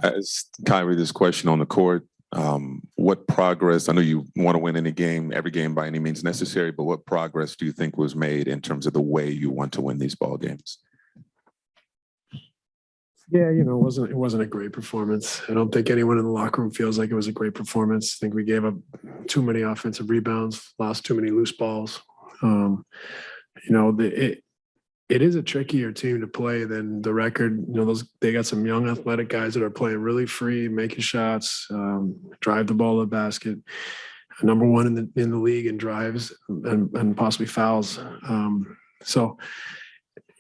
As Kyrie, this question on the court, what progress, I know you want to win any game, every game by any means necessary, but what progress do you think was made in terms of the way you want to win these ball games? Yeah, it wasn't a great performance. I don't think anyone in the locker room feels like it was a great performance. I think we gave up too many offensive rebounds, lost too many loose balls. It is a trickier team to play than the record. They got some young athletic guys that are playing really free, making shots, drive the ball to the basket. Number one in the league in drives and possibly fouls.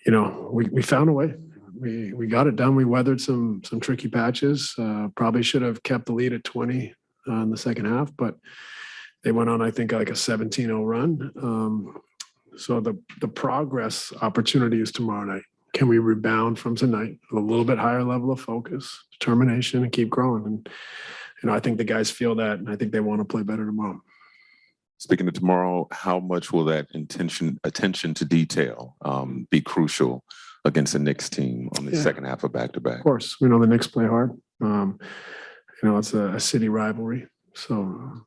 We found a way. We got it done. We weathered some tricky patches. Probably should have kept the lead at 20 in the second half, but they went on, I think, like a 17-0 run. So the progress opportunity is tomorrow night. Can we rebound from tonight with a little bit higher level of focus, determination, and keep growing? And I think the guys feel that, and I think they want to play better tomorrow. Speaking of tomorrow, how much will that attention to detail be crucial against the Knicks team on the second half of back-to-back? Of course, we know the Knicks play hard. It's a city rivalry, so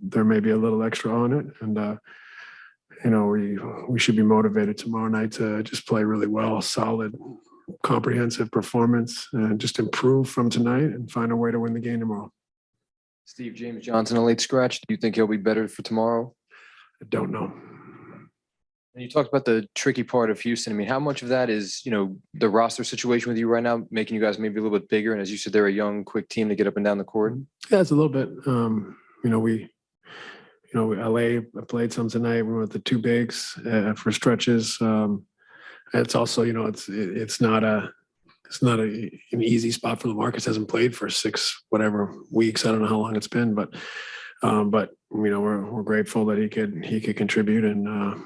there may be a little extra on it, and we should be motivated tomorrow night to just play really well, solid, comprehensive performance, and just improve from tonight and find a way to win the game tomorrow. Steve, James Johnson, a late scratch. Do you think he'll be better for tomorrow? I don't know. And you talked about the tricky part of Houston. I mean, how much of that is, the roster situation with you right now, making you guys maybe a little bit bigger? And as you said, they're a young, quick team to get up and down the court. Yeah, it's a little bit. LA played some tonight. We went with the two bigs for stretches. It's also, it's not an easy spot for Lamarcus. Hasn't played for 6 weeks. I don't know how long it's been, but we're grateful that he could contribute, and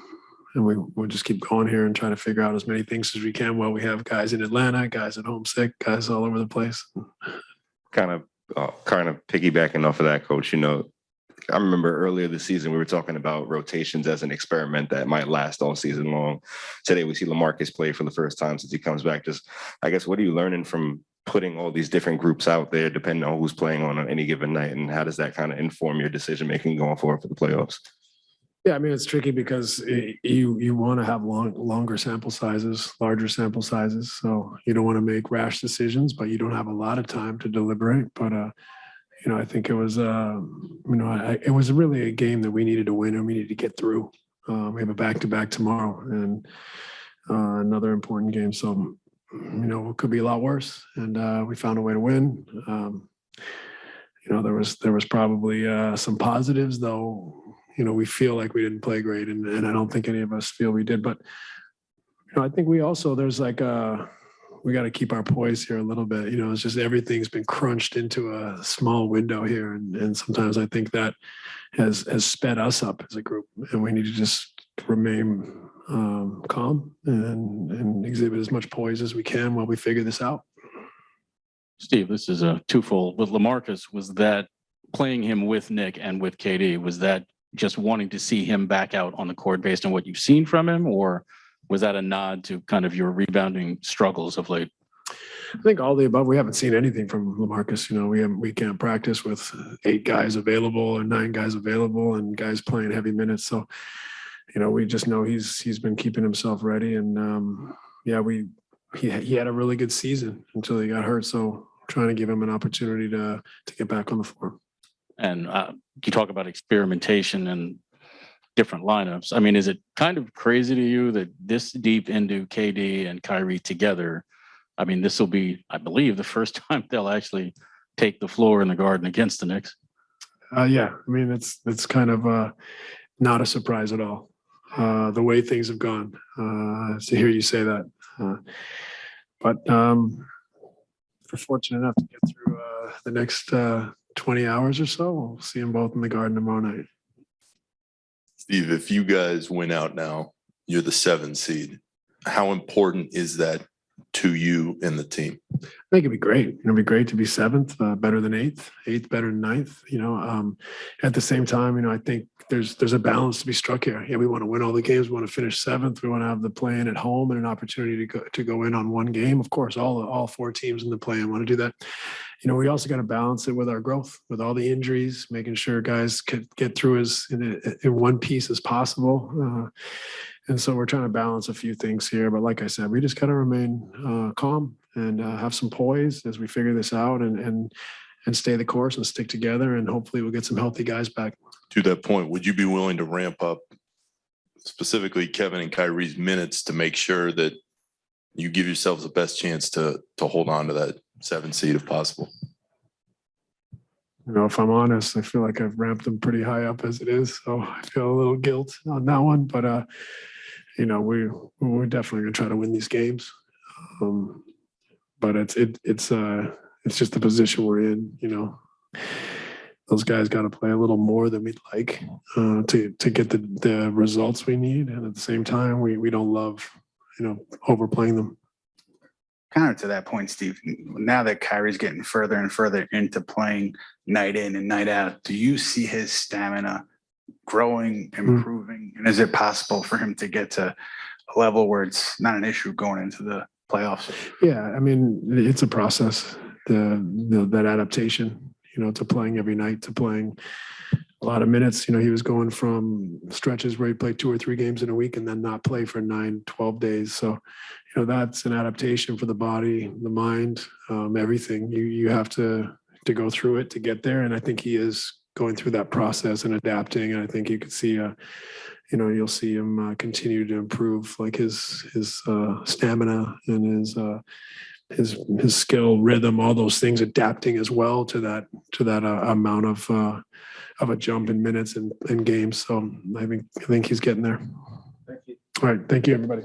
we'll just keep going here and try to figure out as many things as we can while we have guys in Atlanta, guys at home sick, guys all over the place. Kind of piggybacking off of that, Coach. I remember earlier this season, we were talking about rotations as an experiment that might last all season long. Today, we see Lamarcus play for the first time since he comes back. Just, I guess, what are you learning from putting all these different groups out there, depending on who's playing on any given night? And how does that kind of inform your decision-making going forward for the playoffs? Yeah, I mean, it's tricky because you want to have longer sample sizes, larger sample sizes. So you don't want to make rash decisions, but you don't have a lot of time to deliberate. But, I think it was, it was really a game that we needed to win and we needed to get through. We have a back-to-back tomorrow and another important game. So, it could be a lot worse. And we found a way to win. There was probably some positives, though. We feel like we didn't play great, and I don't think any of us feel we did. But I think we also we got to keep our poise here a little bit. It's just everything's been crunched into a small window here, and sometimes I think that has sped us up as a group, and we need to just remain calm and exhibit as much poise as we can while we figure this out. Steve, this is a twofold. With Lamarcus, was that playing him with Nick and with KD, was that just wanting to see him back out on the court based on what you've seen from him, or was that a nod to kind of your rebounding struggles of late? I think all the above. We haven't seen anything from Lamarcus. We can't practice with 8 guys available or 9 guys available and guys playing heavy minutes. So, we just know he's been keeping himself ready. And he had a really good season until he got hurt. So trying to give him an opportunity to get back on the floor. And you talk about experimentation and different lineups. I mean, is it kind of crazy to you that this deep into KD and Kyrie together, I mean, this will be, I believe, the first time they'll actually take the floor in the Garden against the Knicks? Yeah, I mean, it's kind of not a surprise at all. The way things have gone, to hear you say that. But if we're fortunate enough to get through the next 20 hours or so, we'll see them both in the Garden tomorrow night. Steve, if you guys win out now, you're the 7 seed. How important is that to you and the team? I think it'd be great. It'd be great to be seventh, better than eighth better than ninth. At the same time, I think there's a balance to be struck here. Yeah, we want to win all the games. We want to finish seventh. We want to have the play-in at home and an opportunity to go in on one game. Of course, all four teams in the play-in want to do that. We also got to balance it with our growth, with all the injuries, making sure guys could get through as in one piece as possible. And so we're trying to balance a few things here. But like I said, we just got to remain calm and have some poise as we figure this out and stay the course and stick together. And hopefully we'll get some healthy guys back. To that point, would you be willing to ramp up specifically Kevin and Kyrie's minutes to make sure that you give yourselves the best chance to hold on to that 7th seed if possible? If I'm honest, I feel like I've ramped them pretty high up as it is. So I feel a little guilt on that one. But, we're definitely going to try to win these games. But it's just the position we're in. Those guys got to play a little more than we'd like to get the results we need. And at the same time, we don't love, overplaying them. Kind of to that point, Steve, now that Kyrie's getting further and further into playing night in and night out, do you see his stamina growing, improving? And is it possible for him to get to a level where it's not an issue going into the playoffs? Yeah, I mean, it's a process, that adaptation, to playing every night, to playing a lot of minutes. He was going from stretches where he played 2 or 3 games in a week and then not play for 9, 12 days. So, that's an adaptation for the body, the mind, everything. You have to go through it to get there. And I think he is going through that process and adapting. And I think you could see, you'll see him continue to improve, like his stamina and his skill, rhythm, all those things, adapting as well to that amount of a jump in minutes and games. So I think he's getting there. Thank you. All right. Thank you, everybody.